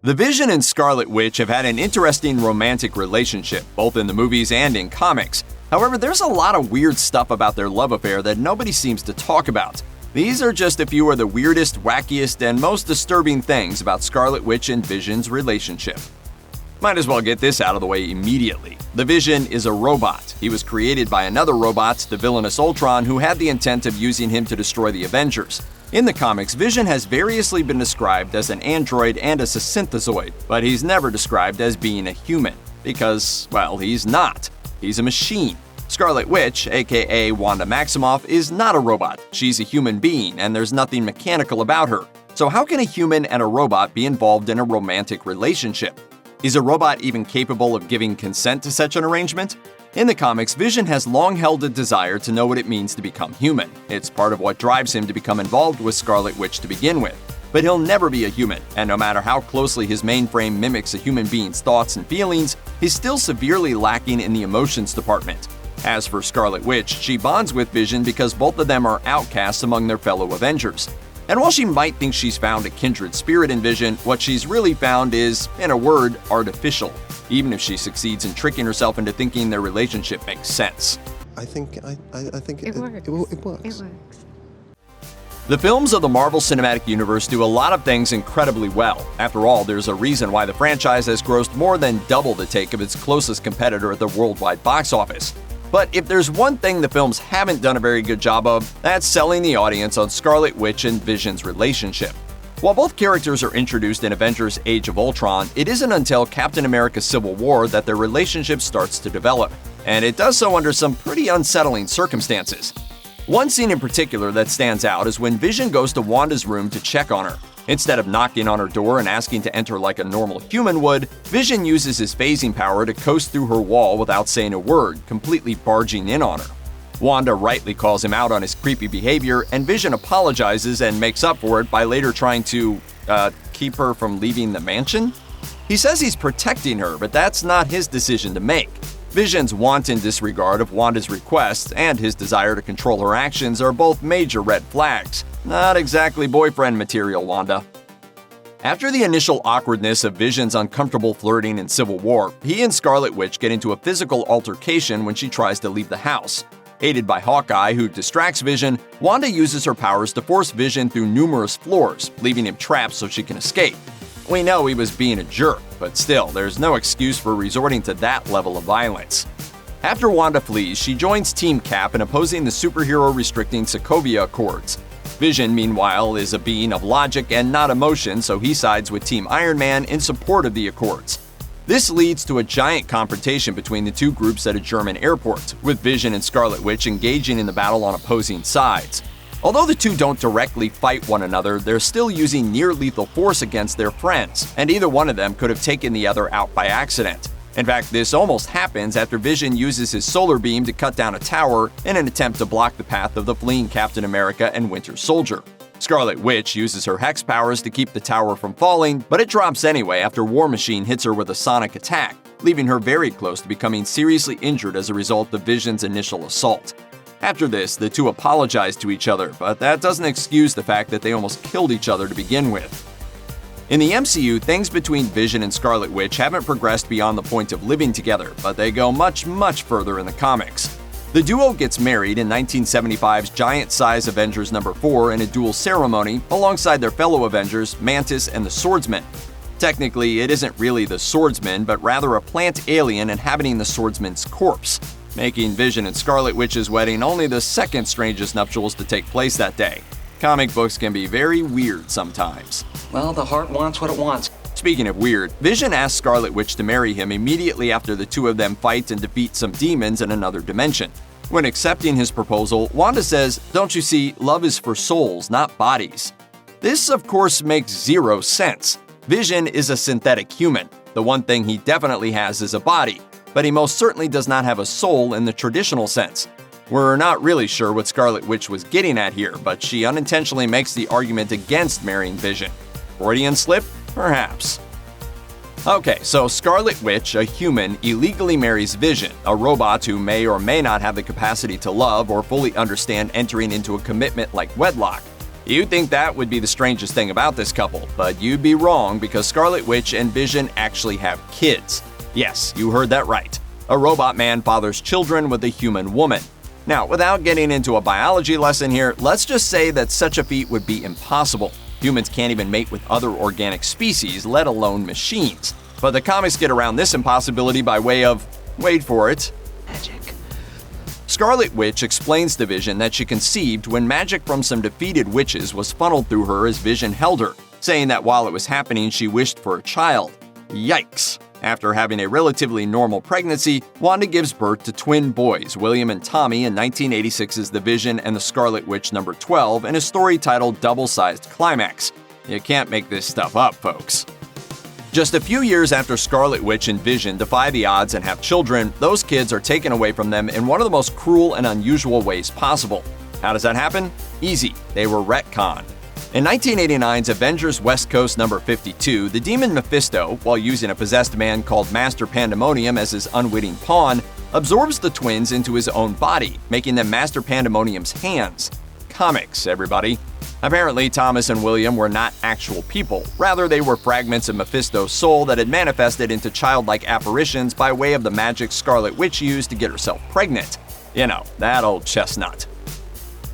The Vision and Scarlet Witch have had an interesting romantic relationship, both in the movies and in comics. However, there's a lot of weird stuff about their love affair that nobody seems to talk about. These are just a few of the weirdest, wackiest, and most disturbing things about Scarlet Witch and Vision's relationship. Might as well get this out of the way immediately. The Vision is a robot. He was created by another robot, the villainous Ultron, who had the intent of using him to destroy the Avengers. In the comics, Vision has variously been described as an android and as a synthezoid, but he's never described as being a human. Because, well, he's not. He's a machine. Scarlet Witch, aka Wanda Maximoff, is not a robot. She's a human being, and there's nothing mechanical about her. So how can a human and a robot be involved in a romantic relationship? Is a robot even capable of giving consent to such an arrangement? In the comics, Vision has long held a desire to know what it means to become human. It's part of what drives him to become involved with Scarlet Witch to begin with. But he'll never be a human, and no matter how closely his mainframe mimics a human being's thoughts and feelings, he's still severely lacking in the emotions department. As for Scarlet Witch, she bonds with Vision because both of them are outcasts among their fellow Avengers. And while she might think she's found a kindred spirit in Vision, what she's really found is, in a word, artificial, even if she succeeds in tricking herself into thinking their relationship makes sense. I think it works. It works. The films of the Marvel Cinematic Universe do a lot of things incredibly well. After all, there's a reason why the franchise has grossed more than double the take of its closest competitor at the worldwide box office. But if there's one thing the films haven't done a very good job of, that's selling the audience on Scarlet Witch and Vision's relationship. While both characters are introduced in Avengers Age of Ultron, it isn't until Captain America Civil War that their relationship starts to develop, and it does so under some pretty unsettling circumstances. One scene in particular that stands out is when Vision goes to Wanda's room to check on her. Instead of knocking on her door and asking to enter like a normal human would, Vision uses his phasing power to coast through her wall without saying a word, completely barging in on her. Wanda rightly calls him out on his creepy behavior, and Vision apologizes and makes up for it by later trying to, keep her from leaving the mansion? He says he's protecting her, but that's not his decision to make. Vision's wanton disregard of Wanda's requests and his desire to control her actions are both major red flags. Not exactly boyfriend material, Wanda. After the initial awkwardness of Vision's uncomfortable flirting in Civil War, he and Scarlet Witch get into a physical altercation when she tries to leave the house. Aided by Hawkeye, who distracts Vision, Wanda uses her powers to force Vision through numerous floors, leaving him trapped so she can escape. We know he was being a jerk, but still, there's no excuse for resorting to that level of violence. After Wanda flees, she joins Team Cap in opposing the superhero-restricting Sokovia Accords. Vision, meanwhile, is a being of logic and not emotion, so he sides with Team Iron Man in support of the Accords. This leads to a giant confrontation between the two groups at a German airport, with Vision and Scarlet Witch engaging in the battle on opposing sides. Although the two don't directly fight one another, they're still using near-lethal force against their friends, and either one of them could have taken the other out by accident. In fact, this almost happens after Vision uses his solar beam to cut down a tower in an attempt to block the path of the fleeing Captain America and Winter Soldier. Scarlet Witch uses her hex powers to keep the tower from falling, but it drops anyway after War Machine hits her with a sonic attack, leaving her very close to becoming seriously injured as a result of Vision's initial assault. After this, the two apologize to each other, but that doesn't excuse the fact that they almost killed each other to begin with. In the MCU, things between Vision and Scarlet Witch haven't progressed beyond the point of living together, but they go much, much further in the comics. The duo gets married in 1975's giant-size Avengers number 4 in a dual ceremony alongside their fellow Avengers, Mantis and the Swordsman. Technically, it isn't really the Swordsman, but rather a plant alien inhabiting the Swordsman's corpse, making Vision and Scarlet Witch's wedding only the second strangest nuptials to take place that day. Comic books can be very weird sometimes. Well, the heart wants what it wants. Speaking of weird, Vision asks Scarlet Witch to marry him immediately after the two of them fight and defeat some demons in another dimension. When accepting his proposal, Wanda says, "Don't you see, love is for souls, not bodies." This, of course, makes zero sense. Vision is a synthetic human. The one thing he definitely has is a body, but he most certainly does not have a soul in the traditional sense. We're not really sure what Scarlet Witch was getting at here, but she unintentionally makes the argument against marrying Vision. Freudian slip? Perhaps. Okay, so Scarlet Witch, a human, illegally marries Vision, a robot who may or may not have the capacity to love or fully understand entering into a commitment like wedlock. You'd think that would be the strangest thing about this couple, but you'd be wrong because Scarlet Witch and Vision actually have kids. Yes, you heard that right. A robot man fathers children with a human woman. Now, without getting into a biology lesson here, let's just say that such a feat would be impossible. Humans can't even mate with other organic species, let alone machines. But the comics get around this impossibility by way of, wait for it, magic. Scarlet Witch explains to Vision that she conceived when magic from some defeated witches was funneled through her as Vision held her, saying that while it was happening, she wished for a child. Yikes! After having a relatively normal pregnancy, Wanda gives birth to twin boys, William and Tommy, in 1986's The Vision and the Scarlet Witch number 12 in a story titled Double-Sized Climax. You can't make this stuff up, folks. Just a few years after Scarlet Witch and Vision defy the odds and have children, those kids are taken away from them in one of the most cruel and unusual ways possible. How does that happen? Easy. They were retconned. In 1989's Avengers West Coast number 52, the demon Mephisto, while using a possessed man called Master Pandemonium as his unwitting pawn, absorbs the twins into his own body, making them Master Pandemonium's hands. Comics, everybody. Apparently, Thomas and William were not actual people. Rather, they were fragments of Mephisto's soul that had manifested into childlike apparitions by way of the magic Scarlet Witch used to get herself pregnant. You know, that old chestnut.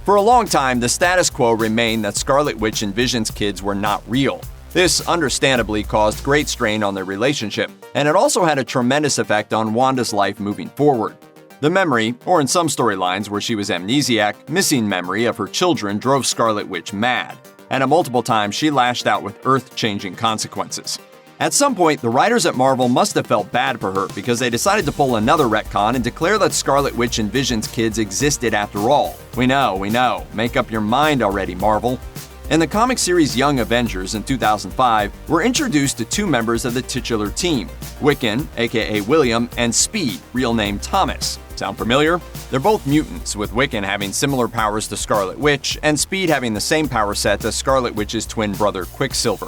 For a long time, the status quo remained that Scarlet Witch and Vision's kids were not real. This understandably caused great strain on their relationship, and it also had a tremendous effect on Wanda's life moving forward. The memory, or in some storylines where she was amnesiac, missing memory of her children drove Scarlet Witch mad, and at multiple times she lashed out with earth-changing consequences. At some point, the writers at Marvel must have felt bad for her because they decided to pull another retcon and declare that Scarlet Witch and Vision's kids existed after all. We know. Make up your mind already, Marvel. In the comic series Young Avengers in 2005, we're introduced to two members of the titular team, Wiccan, aka William, and Speed, real name Thomas. Sound familiar? They're both mutants, with Wiccan having similar powers to Scarlet Witch, and Speed having the same power set as Scarlet Witch's twin brother Quicksilver.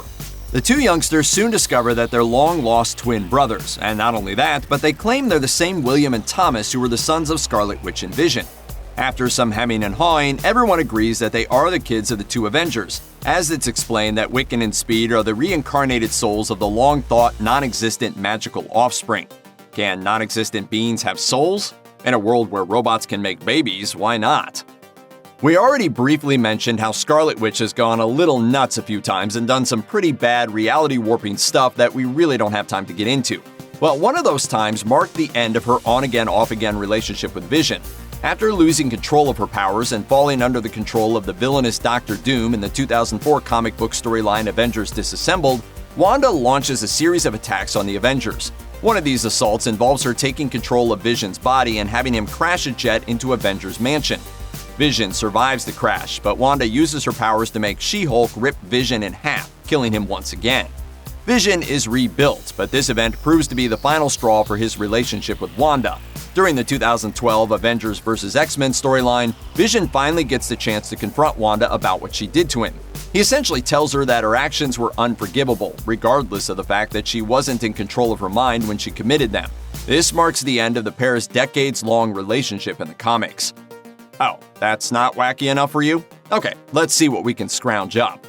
The two youngsters soon discover that they're long-lost twin brothers, and not only that, but they claim they're the same William and Thomas who were the sons of Scarlet Witch and Vision. After some hemming and hawing, everyone agrees that they are the kids of the two Avengers, as it's explained that Wiccan and Speed are the reincarnated souls of the long-thought, non-existent magical offspring. Can non-existent beings have souls? In a world where robots can make babies, why not? We already briefly mentioned how Scarlet Witch has gone a little nuts a few times and done some pretty bad reality-warping stuff that we really don't have time to get into. Well, one of those times marked the end of her on-again, off-again relationship with Vision. After losing control of her powers and falling under the control of the villainous Doctor Doom in the 2004 comic book storyline Avengers Disassembled, Wanda launches a series of attacks on the Avengers. One of these assaults involves her taking control of Vision's body and having him crash a jet into Avengers Mansion. Vision survives the crash, but Wanda uses her powers to make She-Hulk rip Vision in half, killing him once again. Vision is rebuilt, but this event proves to be the final straw for his relationship with Wanda. During the 2012 Avengers vs. X-Men storyline, Vision finally gets the chance to confront Wanda about what she did to him. He essentially tells her that her actions were unforgivable, regardless of the fact that she wasn't in control of her mind when she committed them. This marks the end of the pair's decades-long relationship in the comics. Oh, that's not wacky enough for you? Okay, let's see what we can scrounge up.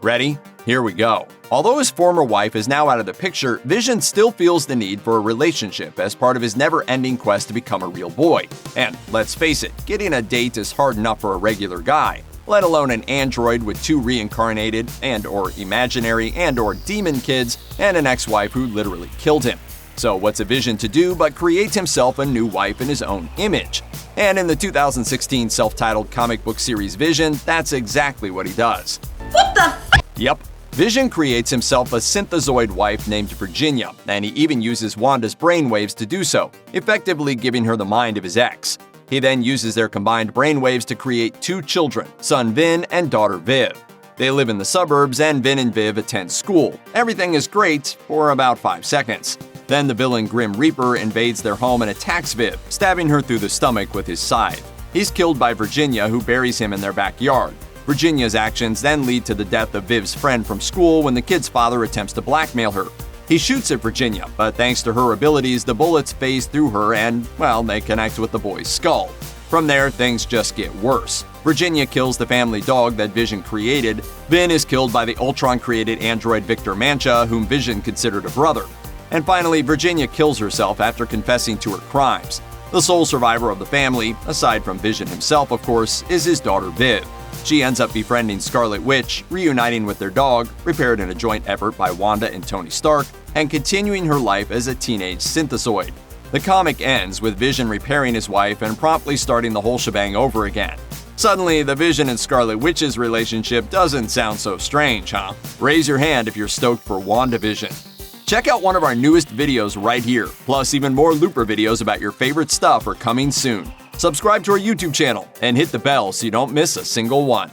Ready? Here we go. Although his former wife is now out of the picture, Vision still feels the need for a relationship as part of his never-ending quest to become a real boy. And let's face it, getting a date is hard enough for a regular guy, let alone an android with two reincarnated and/or imaginary and/or demon kids and an ex-wife who literally killed him. So what's a Vision to do but create himself a new wife in his own image? And in the 2016 self-titled comic book series Vision, that's exactly what he does. What the f***? Yep. Vision creates himself a synthezoid wife named Virginia, and he even uses Wanda's brainwaves to do so, effectively giving her the mind of his ex. He then uses their combined brainwaves to create two children, son Vin and daughter Viv. They live in the suburbs, and Vin and Viv attend school. Everything is great for about 5 seconds. Then the villain Grim Reaper invades their home and attacks Viv, stabbing her through the stomach with his scythe. He's killed by Virginia, who buries him in their backyard. Virginia's actions then lead to the death of Viv's friend from school when the kid's father attempts to blackmail her. He shoots at Virginia, but thanks to her abilities, the bullets phase through her and, well, they connect with the boy's skull. From there, things just get worse. Virginia kills the family dog that Vision created. Vin is killed by the Ultron-created android Victor Mancha, whom Vision considered a brother. And finally, Virginia kills herself after confessing to her crimes. The sole survivor of the family, aside from Vision himself of course, is his daughter Viv. She ends up befriending Scarlet Witch, reuniting with their dog, repaired in a joint effort by Wanda and Tony Stark, and continuing her life as a teenage synthezoid. The comic ends with Vision repairing his wife and promptly starting the whole shebang over again. Suddenly, the Vision and Scarlet Witch's relationship doesn't sound so strange, huh? Raise your hand if you're stoked for WandaVision. Check out one of our newest videos right here, plus even more Looper videos about your favorite stuff are coming soon. Subscribe to our YouTube channel and hit the bell so you don't miss a single one.